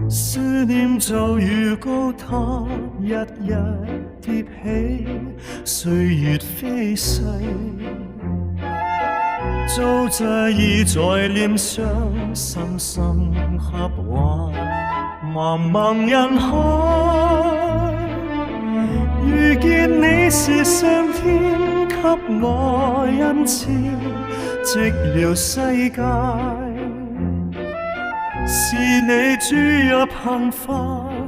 思念就如高塔，日日疊起，歲月飛逝，早這已在臉上深深刻畫。茫茫人海，遇見你是上天給我恩賜，寂寥世界。是你注入幸福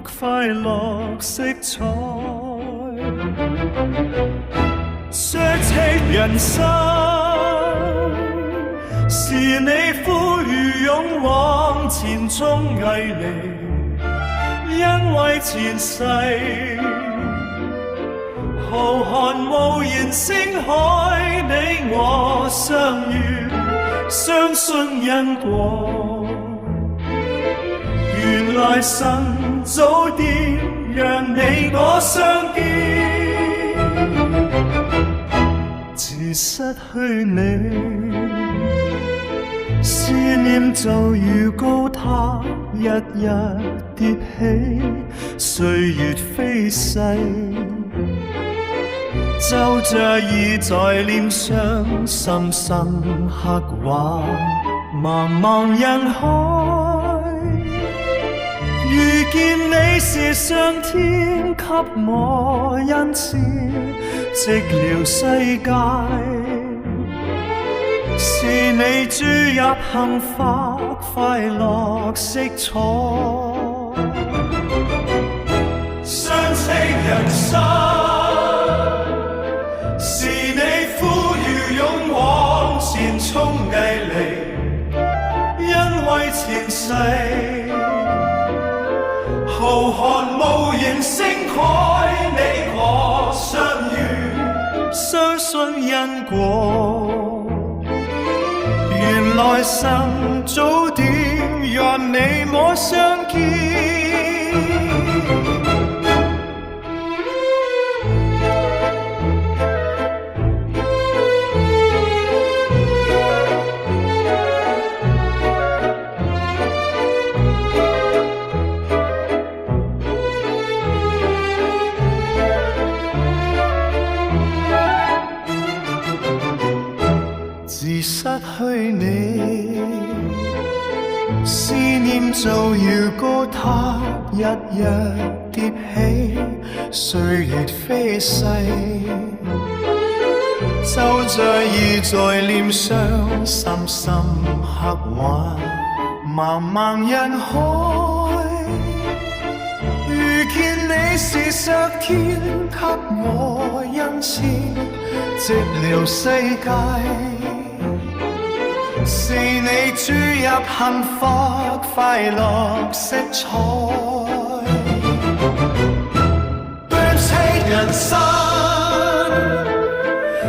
快樂色彩，說起人生，是你賦予勇往前衝毅力，因為前世浩瀚無言星海，你我相遇，相信因果。原來神早點讓你我相見，自失去你，思念就如高塔，日日疊起，歲月飛逝，就這已在臉上深深刻畫。茫茫人海，遇見你是上天給我恩賜，寂寥世界，是你注入幸福快樂色彩。相識人生，是你賦予勇往前衝毅力，因為前世浩瀚無形星海，你我相遇，相信因果。原來神早點讓你我相見，自失去你，思念就如高塔，日日疊起，歲月飛逝，就這已在臉上深深刻畫。茫茫人海，遇見你是上天給我恩賜，寂寥世界，是你注入幸福快樂色彩。斷情人生，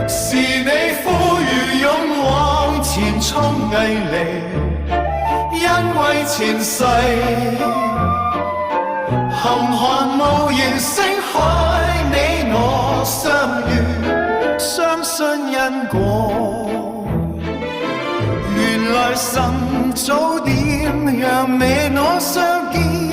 是你賦予勇往前衝毅力，因為前世浩瀚無言星海，你我相遇，相信因果。原來神早點讓你我相見。